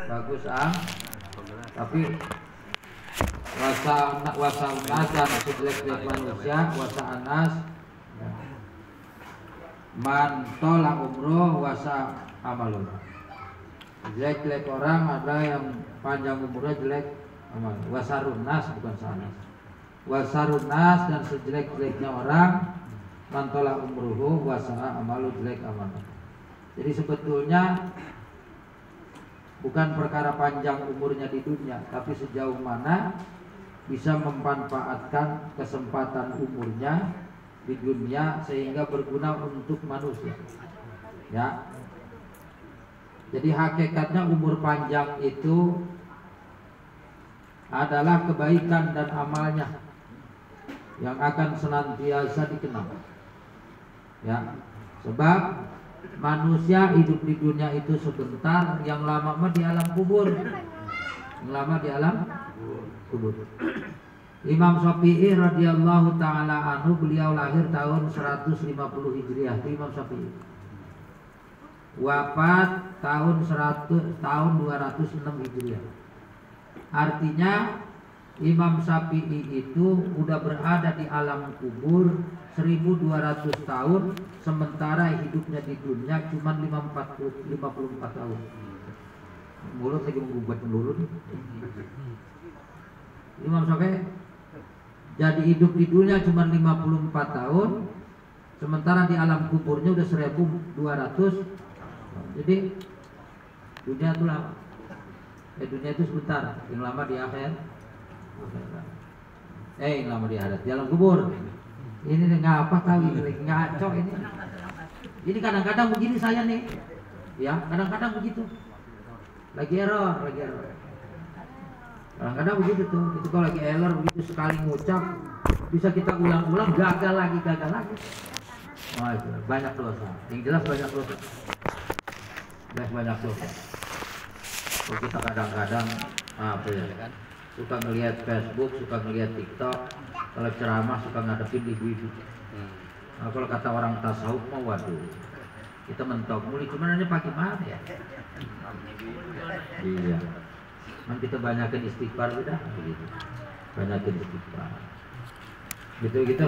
bagus tapi wasa unas dan sejelek-jelek manusia wasa anas ya. Man tolak umroh wasa amalul. Jelek-jelek orang ada yang panjang umurnya jelek amal. Wasarun nas bukan sanas. Wasarun nas dan sejelek-jeleknya orang man tolak umruhu wasa amalu jelek amal. Jadi sebetulnya bukan perkara panjang umurnya di dunia, tapi sejauh mana bisa memanfaatkan kesempatan umurnya di dunia sehingga berguna untuk manusia. Ya. Jadi hakikatnya umur panjang itu adalah kebaikan dan amalnya yang akan senantiasa dikenang. Ya. Sebab manusia hidup di dunia itu sebentar, yang lama mah di alam kubur. Yang lama di alam kubur. Imam Syafi'i radhiyallahu taala anhu, beliau lahir tahun 150 Hijriah, itu Imam Syafi'i. Wafat tahun 206 Hijriah. Artinya Imam Syafi'i itu udah berada di alam kubur 1200 tahun, sementara hidupnya di dunia cuma 54 tahun. Mulut lagi menggugat mulut. Imam Syafi'i jadi hidup di dunia cuma 54 tahun, sementara di alam kuburnya udah 1200. Jadi dunia itu lama. Dunia itu sebentar, yang lama di akhir. Yang lama di akhirat, di alam kubur. Ini ngapa kali ini ngaco ini. Ini kadang-kadang begini saya nih. Ya, kadang-kadang begitu. Lagi error. Kadang-kadang begitu tuh. Itu kalau lagi error begitu sekali ngucap bisa kita ulang-ulang gagal lagi. Oh, itu banyak dosa. Yang jelas banyak dosa. Banyak dosa. Kalau kita kadang-kadang apa ya kan? Suka ngelihat Facebook, suka ngelihat TikTok, kalau ceramah suka ngadepin ibu-ibu. Nah, kalau kata orang tasawuf mau waduh, kita mentok muli cuman hanya pakai mana ya? Iya. Nanti kita banyakin istighfar udah begitu. Banyakin istighfar. Gitu.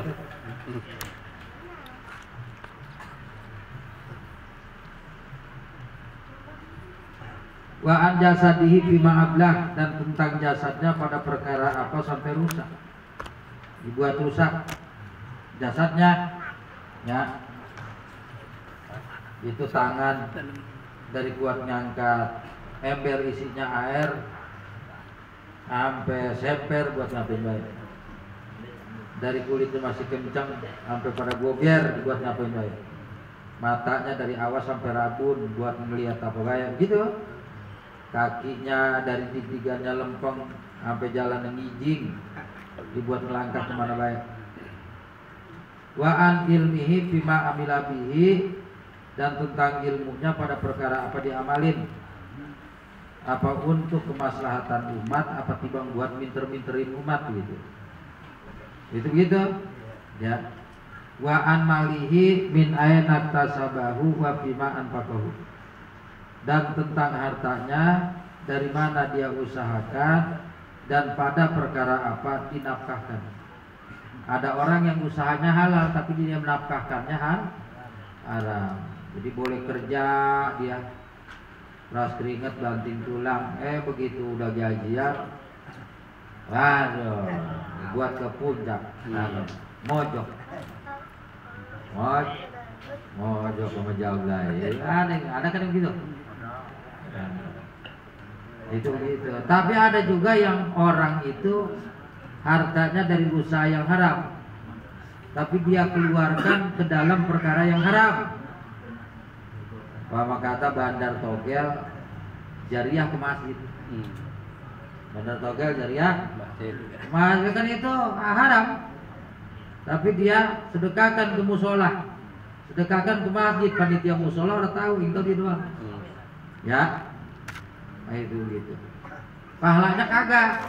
Wa an jasadihi bima ablah, dan tentang jasadnya pada perkara apa sampai rusak. Dibuat rusak jasadnya, ya. Itu tangan dari kuat ngangkat ember isinya air sampai semper buat ngapain baik. Dari kulitnya masih kencang sampai pada gobier dibuat ngapain baik. Matanya dari awas sampai rabun buat melihat apa kayak gitu. Kakinya dari titikanya lempeng sampai jalan yang ngijing dibuat melangkah kemana baik. Wa an ilmihi bima amila bihi, dan tentang ilmunya pada perkara apa diamalin, apa untuk kemaslahatan umat, apa timbang buat minter-minterin umat gitu. Gitu ya. Wa an malihi min aina tasabahu wa bima anfaqahu, dan tentang hartanya dari mana dia usahakan dan pada perkara apa dinafkahkan. Ada orang yang usahanya halal tapi dia menafkahkannya haram. Jadi boleh kerja dia ras keringet banting tulang, begitu udah gajian, waduh, buat ke puncak, mojok sama jauh lain. Ada kan yang gitu. Itu gitu. Tapi ada juga yang orang itu hartanya dari usaha yang haram, tapi dia keluarkan ke dalam perkara yang haram. Maka kata bandar togel jariah ke masjid. Bandar togel jariah masjid kan itu haram, tapi dia sedekahkan ke musola, sedekahkan ke masjid. Panitia musola udah tahu itu dia doang. Ya, nah itu gitu. Pahalanya kagak,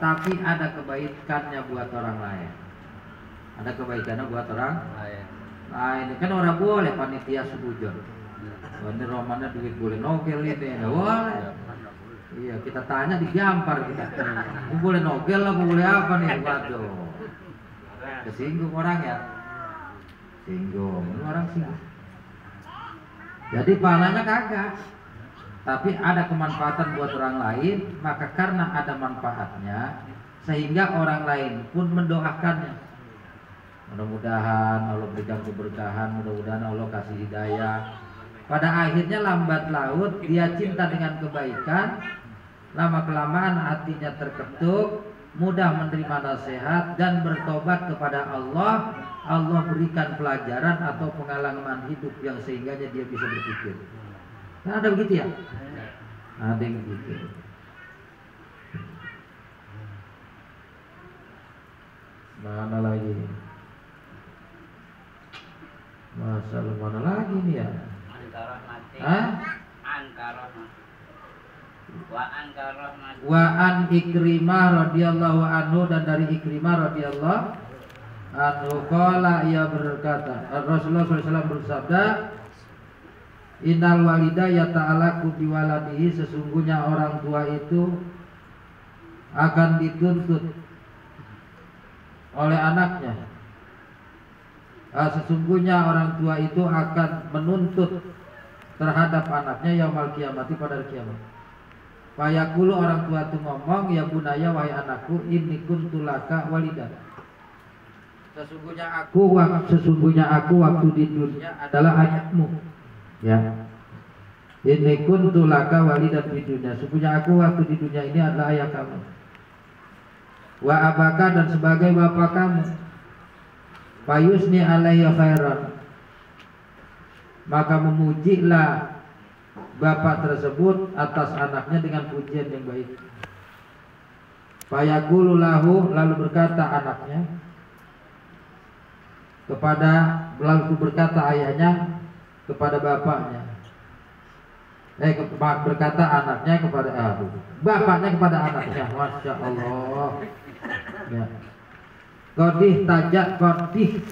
tapi ada kebaikannya buat orang lain. Ada kebaikannya buat orang lain. Nah ini kan orang boleh panitia subujon. Ini romannya duit boleh nogel ini, nggak boleh. Iya, kita tanya digampar kita. Aku boleh nogel lah, aku boleh apa nih? Waduh, kesinggung orang ya. Singgung, ini orang singgung. Jadi pahalanya kagak. Tapi ada kemanfaatan buat orang lain, maka karena ada manfaatnya, sehingga orang lain pun mendoakannya. Mudah-mudahan Allah berikan keberkahan, mudah-mudahan Allah kasih hidayah. Pada akhirnya lambat laut dia cinta dengan kebaikan, lama-kelamaan hatinya terketuk, mudah menerima nasihat dan bertobat kepada Allah. Allah berikan pelajaran atau pengalaman hidup yang sehingga dia bisa berpikir. Kan ada begitu ya? Ada yang begitu. Mana lagi? Masalah mana lagi nih ya? Wa an Ikrimah radhiyallahu anhu, dan dari Ikrimah radhiyallahu anhu qala, ia berkata, Rasulullah SAW bersabda, innal walida yata'alaku biwaladihi, sesungguhnya orang tua itu akan dituntut oleh anaknya. Sesungguhnya orang tua itu akan menuntut terhadap anaknya yaumal kiamati, pada hari kiamat. Fayaqulu, orang tua itu ngomong, ya bunaya, wahai anakku, inni kuntu laka walidan, sesungguhnya aku waktu di dunia adalah ayahmu. Ya, inni kuntu laka walidan di dunia, sesungguhnya aku waktu di dunia ini adalah ayah kamu. Wa abaka, dan sebagai bapak kamu. Fayusni alayya khairan, maka memujilah bapak tersebut atas anaknya dengan pujian yang baik. Fayaqulu lahu, lalu berkata anaknya lalu berkata ayahnya kepada bapaknya, berkata anaknya kepada bapaknya kepada anaknya. Masya Allah. Ya. Qadih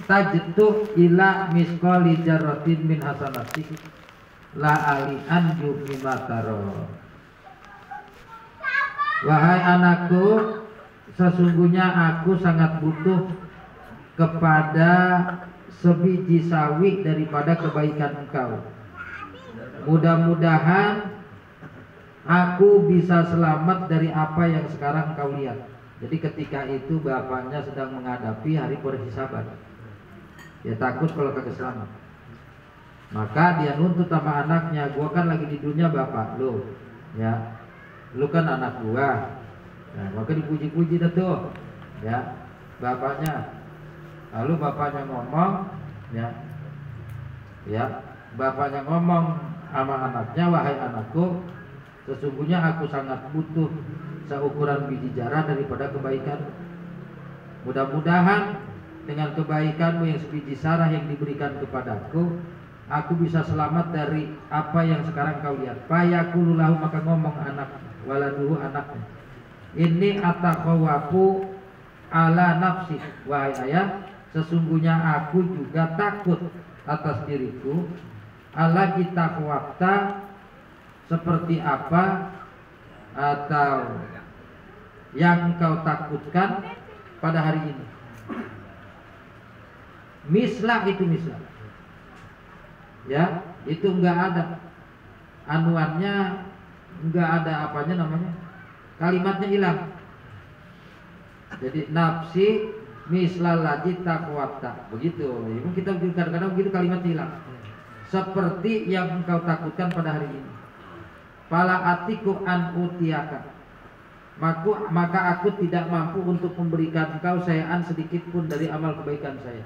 tajtu ila misqali jarratin min hasanati la ali anju mimataro. Wahai anakku, sesungguhnya aku sangat butuh kepada sebiji sawi daripada kebaikan engkau. Mudah-mudahan aku bisa selamat dari apa yang sekarang engkau lihat. Jadi ketika itu bapaknya sedang menghadapi hari perhisaban. Dia takut kalau kagak selamat. Maka dia nuntut sama anaknya, gua kan lagi di dunia bapak lu, ya, lu kan anak gua. Nah, maka dipuji-puji dah tuh, ya, bapaknya. Lalu bapaknya ngomong, ya, bapaknya ngomong sama anaknya, wahai anakku, sesungguhnya aku sangat butuh seukuran biji zarah daripada kebaikan. Mudah-mudahan dengan kebaikanmu yang sebiji zarah yang diberikan kepadaku, aku bisa selamat dari apa yang sekarang kau lihat. Fayaqulu lahu, maka ngomong anak waladuhu, anaknya, ini atakhawafu ala nafsi, wahai ayah, sesungguhnya aku juga takut atas diriku. Ala kita khawafta, seperti apa atau yang kau takutkan pada hari ini. Mislah itu mislah, ya, itu enggak ada anuannya, enggak ada apanya namanya, kalimatnya hilang. Jadi nafsi mislah lagi takwata, begitu. Kita kadang-kadang begitu kalimat hilang. Seperti yang engkau takutkan pada hari ini. Fala atiku an utiaka, maka aku tidak mampu untuk memberikan engkau sayaan sedikit pun dari amal kebaikan saya.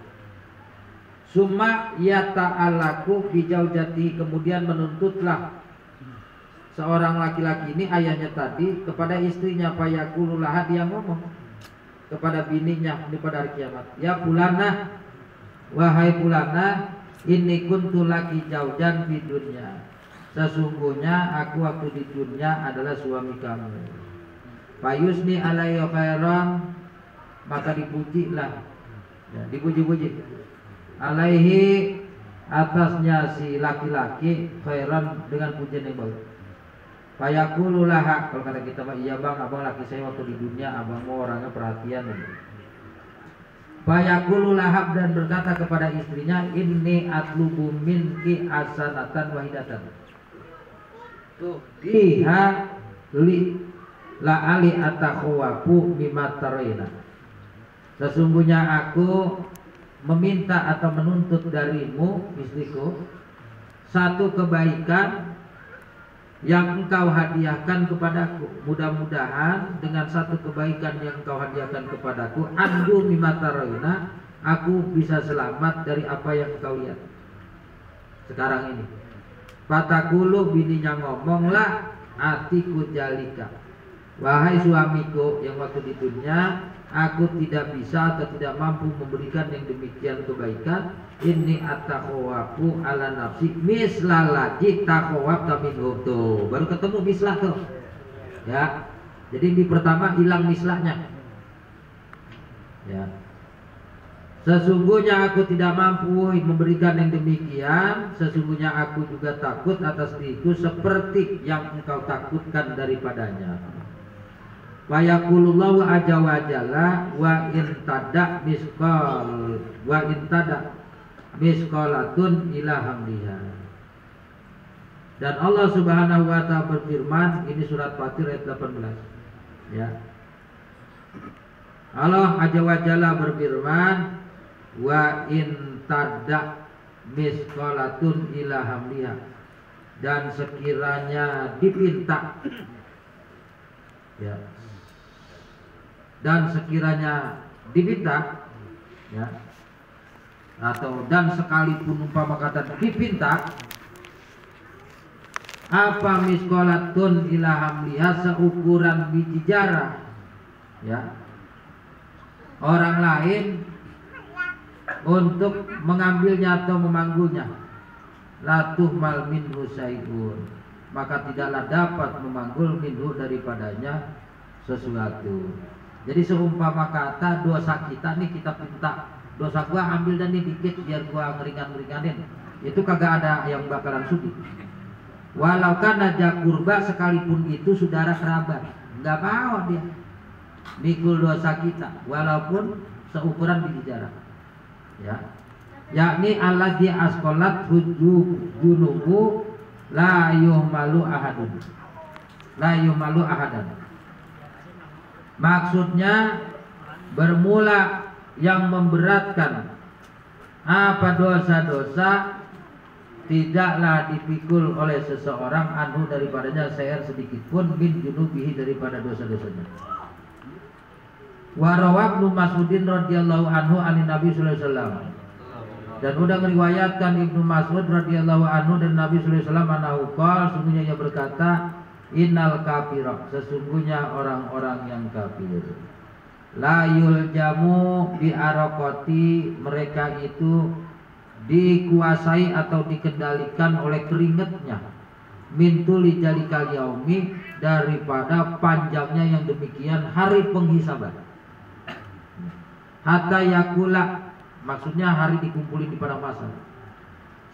Summa yata'alaku bijaujati, kemudian menuntutlah seorang laki-laki ini, ayahnya tadi, kepada istrinya. Fayaqulullah, dia ngomong kepada bininya di pada hari kiamat, ya fulana, wahai fulana, inni kuntu laki jaujan di dunia, sesungguhnya aku waktu di dunia adalah suami kamu. Fayusni alayya khairan, maka dipujilah, ya, dipuji-puji alaihi atasnya si laki-laki khairan dengan pujian yang baik. Fayaqulu laha, kalau kata kita mah iya bang, abang laki saya waktu di dunia, abang mau orangnya perhatian. Fayaqulu lahab, dan berkata kepada istrinya, inni atlubu minki asanatan wahidatan. Fiha li la ali atakhawafu mimma tarayna. Sesungguhnya aku meminta atau menuntut darimu, istriku, satu kebaikan yang engkau hadiahkan kepadaku. Mudah-mudahan dengan satu kebaikan yang engkau hadiahkan kepadaku, anju mimma tarayna, aku bisa selamat dari apa yang engkau lihat sekarang ini. Fatakulu, bininya ngomonglah, atiku jalika, wahai suamiku yang waktu di dunia aku tidak bisa atau tidak mampu memberikan yang demikian kebaikan. Ini atakhawafu ala nafsi mislalati takhawafta minhu. Tuh baru ketemu mislah tuh ya. Jadi di pertama hilang mislahnya ya. Sesungguhnya aku tidak mampu memberikan yang demikian. Sesungguhnya aku juga takut atas diriku seperti yang engkau takutkan daripadanya. Wa yaqulullahu azza wa jalla wa in tada misqalatun ila hamdiha. Dan Allah Subhanahu wa taala berfirman, ini surat Fatir ayat 18 ya. Allah azza wa jalla berfirman, wa in tada misqalatun ila hamdiha, dan sekiranya dipinta ya, dan sekiranya dipinta ya, atau dan sekalipun umpama kata dipinta apa miskolatun ila hamliha, seukuran biji jarah ya, orang lain untuk mengambilnya atau memanggulnya, latuh mal minhu syai'un, maka tidaklah dapat memanggul minhu daripadanya sesuatu. Jadi seumpama kata dosa kita nih, kita minta dosa gua ambil dan nih dikit biar gua ngeringanin, itu kagak ada yang bakalan sudi. Walau kan aja kurba, sekalipun itu saudara kerabat, nggak mau dia mikul dosa kita walaupun seukuran biji jarah ya. Yakni alladzi asqalat junubu la yuhmalu ahadun, la yuhmalu ahadan. Maksudnya bermula yang memberatkan apa dosa-dosa tidaklah dipikul oleh seseorang anhu daripadanya seher sedikit pun min junubihi daripada dosa-dosanya. Wa rawa Ibnu Mas'udin radhiyallahu anhu an Nabi sallallahu alaihi wasallam, dan udah meriwayatkan Ibnu Mas'ud radhiyallahu anhu dan Nabi sallallahu alaihi wasallam anahu qala, sesungguhnya ia berkata, innal kafira, sesungguhnya orang-orang yang kafir, la yuljamu bi araqati, mereka itu dikuasai atau dikendalikan oleh keringatnya, mintuli jalikal yaumi, daripada panjangnya yang demikian hari penghisaban, hatta yakula, maksudnya hari dikumpulin di padang mahsyar,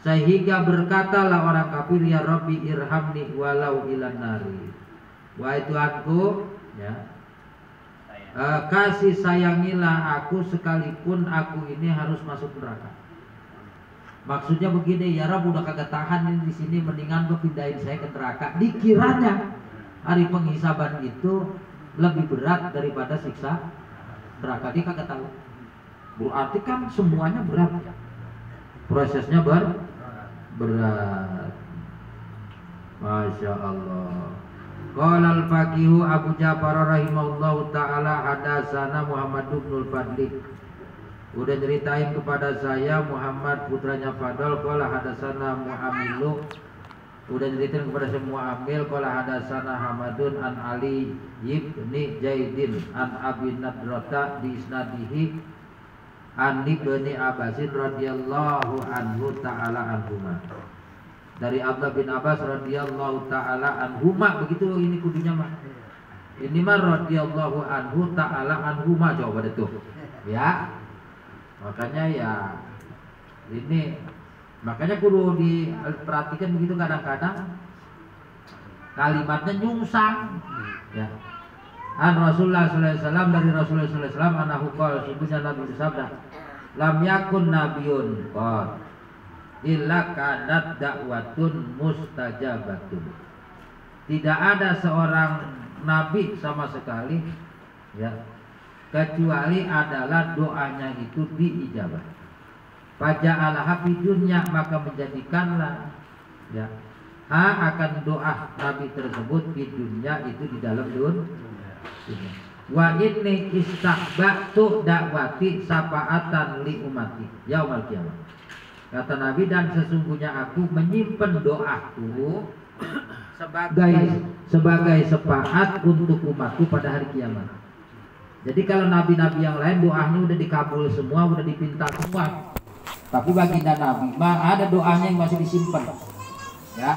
sehingga berkatalah orang kafir, ya Rabbi irhamni walau ilan nari, wahai Tuhanku ya, kasih sayangilah aku sekalipun aku ini harus masuk neraka. Maksudnya begini, ya Rabb udah kagak tahan ini di sini, mendingan gue pindahin saya ke neraka. Dikiranya hari penghisaban itu lebih berat daripada siksa neraka, dia kagak tahu. Berarti kan semuanya berat, prosesnya berat. Masya Allah. Qala al-faqihu Abu Ja'far rahimahullahu ta'ala hadasana Muhammad ibnul Fadli, udah ceritain kepada saya Muhammad putranya Fadl. Qala hadasana Mu'amilu, udah ceritain kepada saya Mu'amil. Qala hadasana Hamadun an Ali ibni Jaidin an Abi Nadrata di isnadihi an ibni Abbasin radhiyallahu anhu ta'ala anhuma, dari Abdullah bin Abbas radhiyallahu ta'ala anhuma. Begitu ini kudunya mah, ini mah radhiyallahu anhu ta'ala anhuma, coba deh tuh ya. Makanya ya ini Makanya kudu diperhatikan begitu, kadang-kadang kalimatnya nyungsang ya. An Rasulullah sallallahu alaihi wasallam, dari Rasulullah sallallahu alaihi wasallam, anahu qala, sungguhnya Nabi bersabda, lam yakun nabiyyun qad illa kanat da'watun mustajabatun. Tidak ada seorang nabi sama sekali ya, kecuali adalah doanya itu diijabah. Faja'alaha fi dunya, maka menjadikanlah ya akan doa nabi tersebut di dunia itu, di dalam dunia. Wa inni istaqbatu dakwati safaatan li umati yaumal qiyamah. Kata Nabi, dan sesungguhnya aku menyimpan doaku sebagai syafaat untuk umatku pada hari kiamat. Jadi kalau nabi-nabi yang lain doanya udah dikabul semua, udah dipinta semua, tapi baginda Nabi mah ada doanya yang masih disimpan ya.